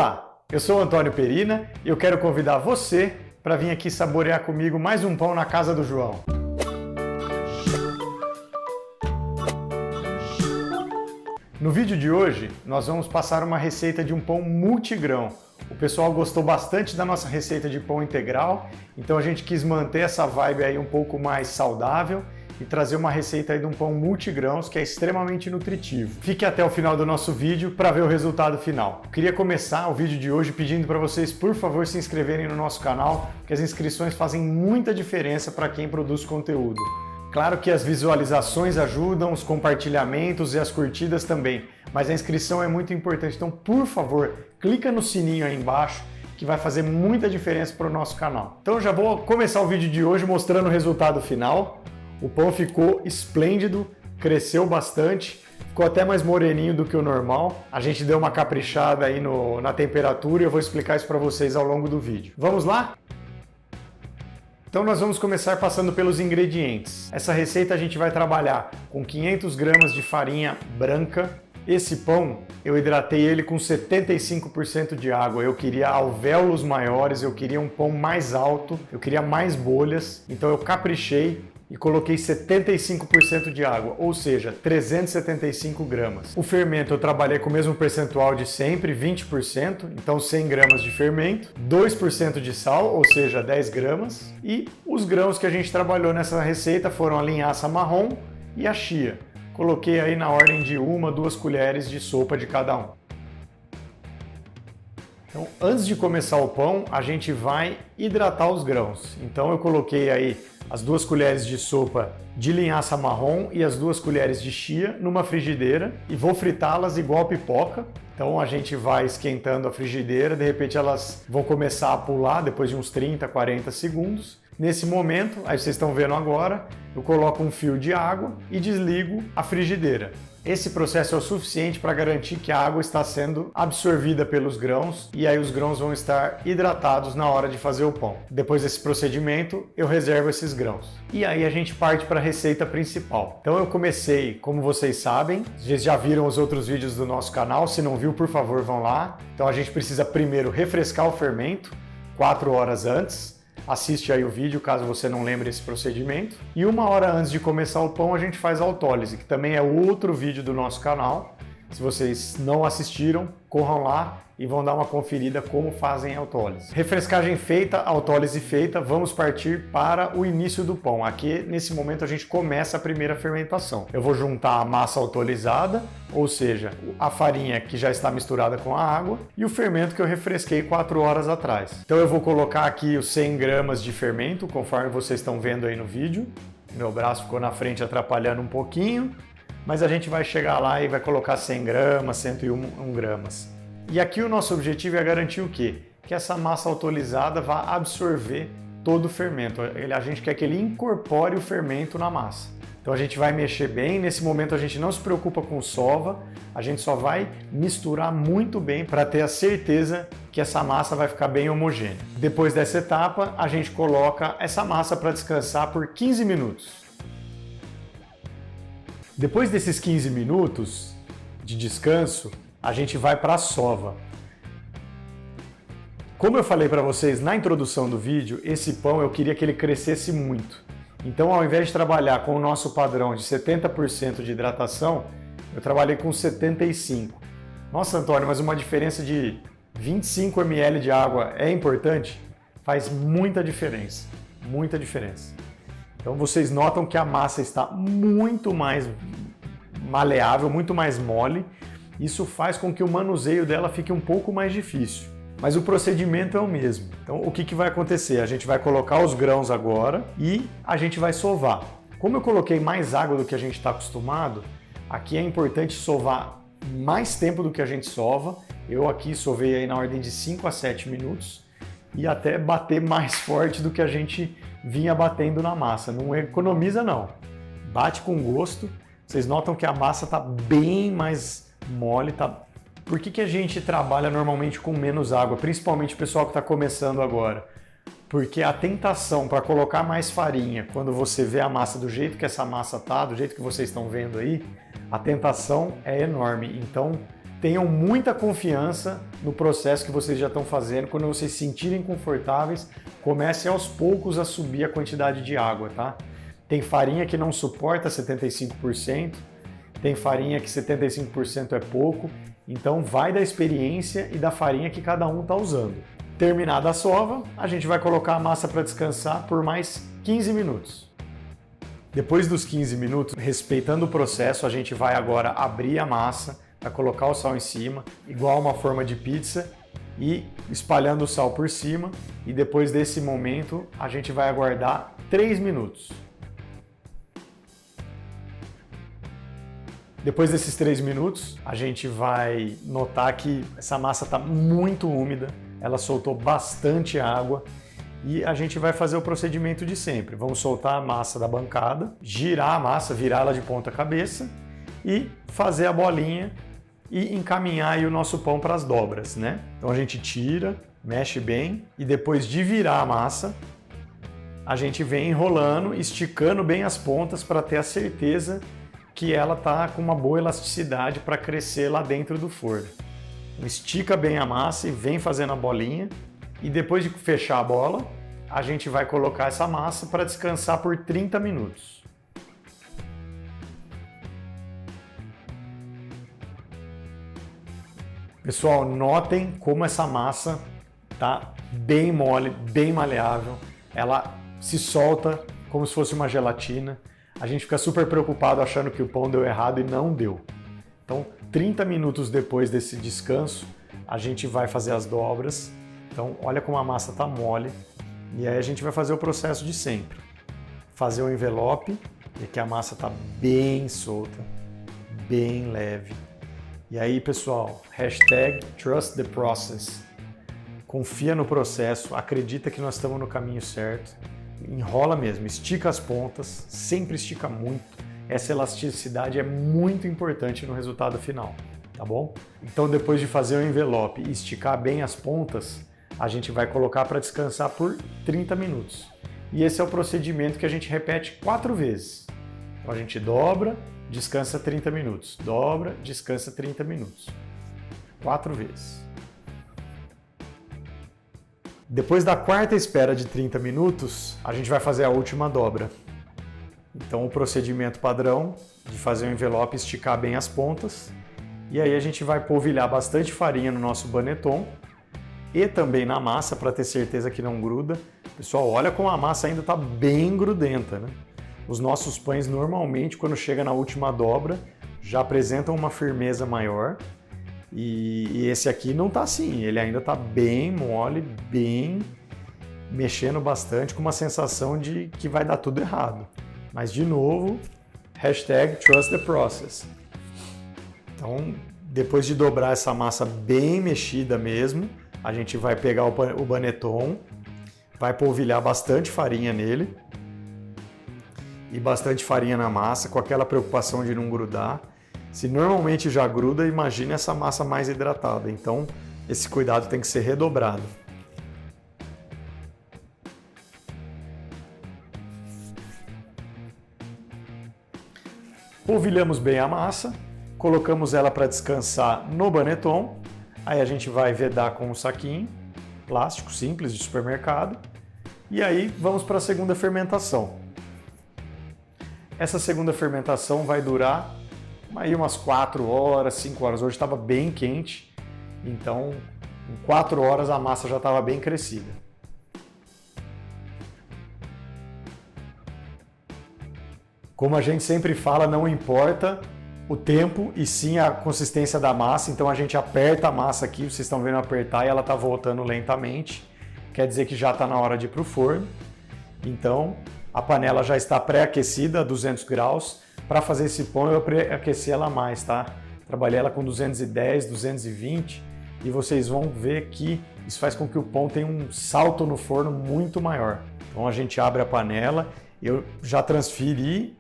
Olá, eu sou o Antônio Perina e eu quero convidar você para vir aqui saborear comigo mais um pão na casa do João. No vídeo de hoje, nós vamos passar uma receita de um pão multigrão. O pessoal gostou bastante da nossa receita de pão integral, então a gente quis manter essa vibe aí um pouco mais saudável e trazer uma receita aí de um pão multigrãos que é extremamente nutritivo. Fique até o final do nosso vídeo para ver o resultado final. Eu queria começar o vídeo de hoje pedindo para vocês, por favor, se inscreverem no nosso canal, porque as inscrições fazem muita diferença para quem produz conteúdo. Claro que as visualizações ajudam, os compartilhamentos e as curtidas também, mas a inscrição é muito importante, então por favor, clica no sininho aí embaixo que vai fazer muita diferença para o nosso canal. Então eu já vou começar o vídeo de hoje mostrando o resultado final. O pão ficou esplêndido, cresceu bastante, ficou até mais moreninho do que o normal. A gente deu uma caprichada aí na temperatura e eu vou explicar isso para vocês ao longo do vídeo. Vamos lá? Então nós vamos começar passando pelos ingredientes. Essa receita a gente vai trabalhar com 500 gramas de farinha branca. Esse pão eu hidratei ele com 75% de água. Eu queria alvéolos maiores, eu queria um pão mais alto, eu queria mais bolhas, então eu caprichei e coloquei 75% de água, ou seja, 375 gramas. O fermento eu trabalhei com o mesmo percentual de sempre, 20%, então 100 gramas de fermento, 2% de sal, ou seja, 10 gramas, e os grãos que a gente trabalhou nessa receita foram a linhaça marrom e a chia. Coloquei aí na ordem de 1-2 colheres de sopa de cada um. Então, antes de começar o pão, a gente vai hidratar os grãos. Então eu coloquei aí as 2 colheres de sopa de linhaça marrom e as 2 colheres de chia numa frigideira e vou fritá-las igual pipoca. Então a gente vai esquentando a frigideira, de repente elas vão começar a pular depois de uns 30, 40 segundos. Nesse momento, aí vocês estão vendo agora, eu coloco um fio de água e desligo a frigideira. Esse processo é o suficiente para garantir que a água está sendo absorvida pelos grãos e aí os grãos vão estar hidratados na hora de fazer o pão. Depois desse procedimento, eu reservo esses grãos. E aí a gente parte para a receita principal. Então eu comecei, como vocês sabem, vocês já viram os outros vídeos do nosso canal, se não viu, por favor, vão lá. Então a gente precisa primeiro refrescar o fermento 4 horas antes. Assiste aí o vídeo caso você não lembre esse procedimento. E 1 hora antes de começar o pão a gente faz a autólise, que também é outro vídeo do nosso canal. Se vocês não assistiram, corram lá e vão dar uma conferida como fazem a autólise. Refrescagem feita, autólise feita, vamos partir para o início do pão. Aqui, nesse momento, a gente começa a primeira fermentação. Eu vou juntar a massa autolisada, ou seja, a farinha que já está misturada com a água e o fermento que eu refresquei 4 horas atrás. Então eu vou colocar aqui os 100 gramas de fermento, conforme vocês estão vendo aí no vídeo. Meu braço ficou na frente atrapalhando um pouquinho, mas a gente vai chegar lá e vai colocar 100 gramas, 101 gramas. E aqui o nosso objetivo é garantir o quê? Que essa massa autolisada vá absorver todo o fermento. A gente quer que ele incorpore o fermento na massa. Então a gente vai mexer bem, nesse momento a gente não se preocupa com sova, a gente só vai misturar muito bem para ter a certeza que essa massa vai ficar bem homogênea. Depois dessa etapa, a gente coloca essa massa para descansar por 15 minutos. Depois desses 15 minutos de descanso, a gente vai para a sova. Como eu falei para vocês na introdução do vídeo, esse pão eu queria que ele crescesse muito. Então, ao invés de trabalhar com o nosso padrão de 70% de hidratação, eu trabalhei com 75%. Nossa, Antônio, mas uma diferença de 25 ml de água é importante? Faz muita diferença, muita diferença. Então vocês notam que a massa está muito mais maleável, muito mais mole. Isso faz com que o manuseio dela fique um pouco mais difícil. Mas o procedimento é o mesmo. Então o que vai acontecer? A gente vai colocar os grãos agora e a gente vai sovar. Como eu coloquei mais água do que a gente está acostumado, aqui é importante sovar mais tempo do que a gente sova. Eu aqui sovei aí na ordem de 5 a 7 minutos e até bater mais forte do que a gente vinha batendo na massa. Não economiza não. Bate com gosto. Vocês notam que a massa está bem mais mole. Por que a gente trabalha normalmente com menos água? Principalmente o pessoal que está começando agora. Porque a tentação para colocar mais farinha, quando você vê a massa do jeito que essa massa tá, do jeito que vocês estão vendo aí, a tentação é enorme. Então, tenham muita confiança no processo que vocês já estão fazendo. Quando vocês se sentirem confortáveis, comecem aos poucos a subir a quantidade de água, tá? Tem farinha que não suporta 75%, tem farinha que 75% é pouco, então vai da experiência e da farinha que cada um está usando. Terminada a sova, a gente vai colocar a massa para descansar por mais 15 minutos. Depois dos 15 minutos, respeitando o processo, a gente vai agora abrir a massa para colocar o sal em cima, igual uma forma de pizza, e espalhando o sal por cima. E depois desse momento, a gente vai aguardar 3 minutos. Depois desses 3 minutos, a gente vai notar que essa massa está muito úmida, ela soltou bastante água e a gente vai fazer o procedimento de sempre. Vamos soltar a massa da bancada, girar a massa, virá-la de ponta cabeça e fazer a bolinha e encaminhar aí o nosso pão para as dobras, né? Então a gente tira, mexe bem e depois de virar a massa, a gente vem enrolando, esticando bem as pontas para ter a certeza que ela tá com uma boa elasticidade para crescer lá dentro do forno. Estica bem a massa e vem fazendo a bolinha. E depois de fechar a bola, a gente vai colocar essa massa para descansar por 30 minutos. Pessoal, notem como essa massa tá bem mole, bem maleável. Ela se solta como se fosse uma gelatina. A gente fica super preocupado achando que o pão deu errado e não deu. Então, 30 minutos depois desse descanso, a gente vai fazer as dobras. Então, olha como a massa está mole. E aí a gente vai fazer o processo de sempre. Fazer o envelope, e que a massa está bem solta, bem leve. E aí, pessoal, #TrustTheProcess. Confia no processo, acredita que nós estamos no caminho certo. Enrola mesmo, estica as pontas, sempre estica muito. Essa elasticidade é muito importante no resultado final, tá bom? Então, depois de fazer o envelope e esticar bem as pontas, a gente vai colocar para descansar por 30 minutos. E esse é o procedimento que a gente repete 4 vezes. Então, a gente dobra, descansa 30 minutos. Dobra, descansa 30 minutos. 4 vezes. Depois da quarta espera de 30 minutos, a gente vai fazer a última dobra. Então, o procedimento padrão de fazer o envelope, esticar bem as pontas. E aí a gente vai polvilhar bastante farinha no nosso baneton e também na massa para ter certeza que não gruda. Pessoal, olha como a massa ainda está bem grudenta, né? Os nossos pães normalmente, quando chega na última dobra, já apresentam uma firmeza maior. E esse aqui não tá assim, ele ainda tá bem mole, bem mexendo bastante, com uma sensação de que vai dar tudo errado. Mas de novo, #TrustTheProcess. Então, depois de dobrar essa massa bem mexida mesmo, a gente vai pegar o baneton, vai polvilhar bastante farinha nele e bastante farinha na massa, com aquela preocupação de não grudar. Se normalmente já gruda, imagine essa massa mais hidratada. Então, esse cuidado tem que ser redobrado. Polvilhamos bem a massa, colocamos ela para descansar no baneton. Aí a gente vai vedar com um saquinho plástico simples de supermercado. E aí vamos para a segunda fermentação. Essa segunda fermentação vai durar aí umas 4 horas, 5 horas. Hoje estava bem quente, então em 4 horas a massa já estava bem crescida. Como a gente sempre fala, não importa o tempo e sim a consistência da massa. Então a gente aperta a massa aqui, vocês estão vendo apertar e ela está voltando lentamente. Quer dizer que já está na hora de ir para o forno. Então a panela já está pré-aquecida a 200 graus. Para fazer esse pão eu aqueci ela mais, tá? Trabalhei ela com 210, 220 e vocês vão ver que isso faz com que o pão tenha um salto no forno muito maior. Então a gente abre a panela, eu já transferi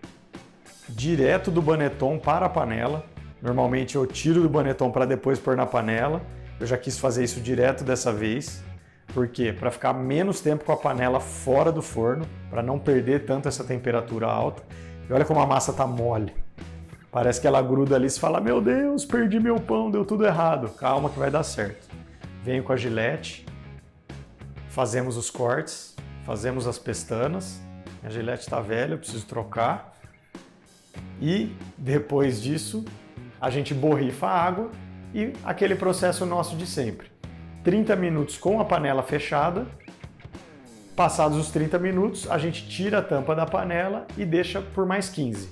direto do baneton para a panela. Normalmente eu tiro do baneton para depois pôr na panela. Eu já quis fazer isso direto dessa vez. Por quê? Para ficar menos tempo com a panela fora do forno, para não perder tanto essa temperatura alta. E olha como a massa está mole. Parece que ela gruda ali e fala, meu Deus, perdi meu pão, deu tudo errado. Calma que vai dar certo. Venho com a gilete, fazemos os cortes, fazemos as pestanas. A gilete está velha, eu preciso trocar. E depois disso, a gente borrifa a água e aquele processo nosso de sempre. 30 minutos com a panela fechada. Passados os 30 minutos, a gente tira a tampa da panela e deixa por mais 15.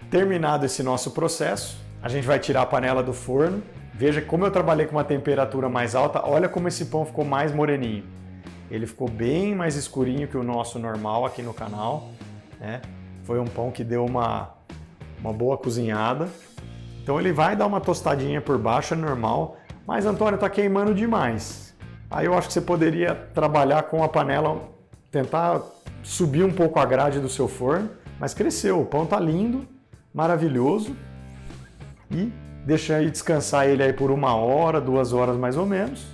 Terminado esse nosso processo, a gente vai tirar a panela do forno. Veja como eu trabalhei com uma temperatura mais alta, olha como esse pão ficou mais moreninho. Ele ficou bem mais escurinho que o nosso normal aqui no canal, né? Foi um pão que deu uma boa cozinhada. Então ele vai dar uma tostadinha por baixo, é normal. Mas, Antônio, tá queimando demais. Aí eu acho que você poderia trabalhar com a panela, tentar subir um pouco a grade do seu forno. Mas cresceu, o pão tá lindo, maravilhoso. E deixa aí descansar ele aí por 1 hora, 2 horas mais ou menos.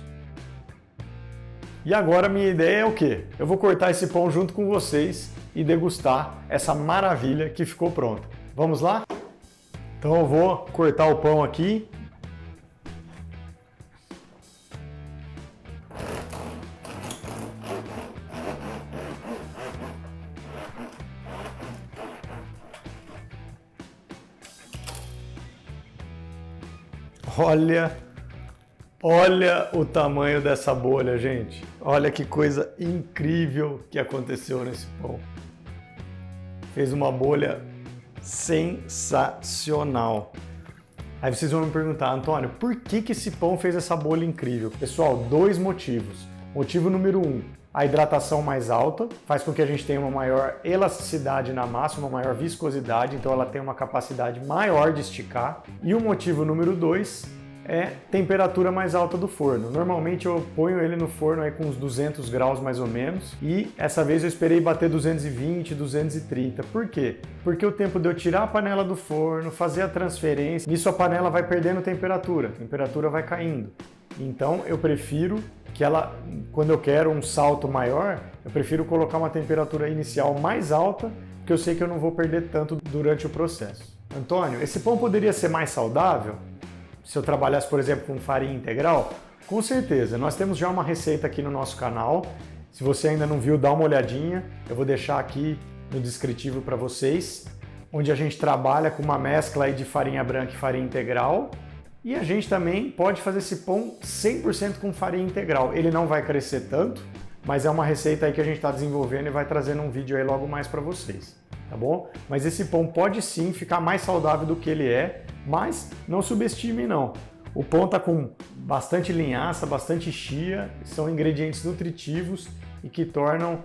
E agora minha ideia é o quê? Eu vou cortar esse pão junto com vocês e degustar essa maravilha que ficou pronta. Vamos lá? Então eu vou cortar o pão aqui. Olha o tamanho dessa bolha, gente. Olha que coisa incrível que aconteceu nesse pão. Fez uma bolha sensacional. Aí vocês vão me perguntar, Antônio, por que esse pão fez essa bolha incrível? Pessoal, 2 motivos. Motivo número 1, a hidratação mais alta faz com que a gente tenha uma maior elasticidade na massa, uma maior viscosidade, então ela tem uma capacidade maior de esticar. E o motivo número 2 é temperatura mais alta do forno. Normalmente eu ponho ele no forno aí com uns 200 graus mais ou menos e essa vez eu esperei bater 220, 230. Por quê? Porque o tempo de eu tirar a panela do forno, fazer a transferência, nisso a panela vai perdendo temperatura, a temperatura vai caindo. Então eu prefiro que ela, quando eu quero um salto maior, eu prefiro colocar uma temperatura inicial mais alta, porque eu sei que eu não vou perder tanto durante o processo. Antônio, esse pão poderia ser mais saudável? Se eu trabalhasse, por exemplo, com farinha integral? Com certeza, nós temos já uma receita aqui no nosso canal. Se você ainda não viu, dá uma olhadinha. Eu vou deixar aqui no descritivo para vocês, onde a gente trabalha com uma mescla aí de farinha branca e farinha integral. E a gente também pode fazer esse pão 100% com farinha integral. Ele não vai crescer tanto, mas é uma receita aí que a gente está desenvolvendo e vai trazendo um vídeo aí logo mais para vocês, tá bom? Mas esse pão pode sim ficar mais saudável do que ele é, mas não subestime não. O pão está com bastante linhaça, bastante chia, são ingredientes nutritivos e que tornam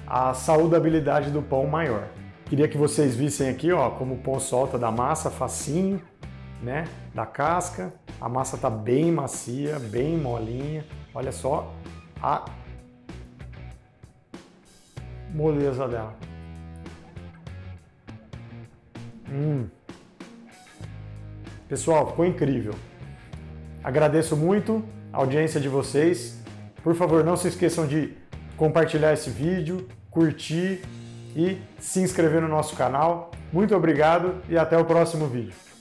a saudabilidade do pão maior. Queria que vocês vissem aqui, ó, como o pão solta da massa, facinho, né, da casca. A massa está bem macia, bem molinha. Olha só a moleza dela. Pessoal, ficou incrível. Agradeço muito a audiência de vocês. Por favor, não se esqueçam de compartilhar esse vídeo, curtir e se inscrever no nosso canal. Muito obrigado e até o próximo vídeo.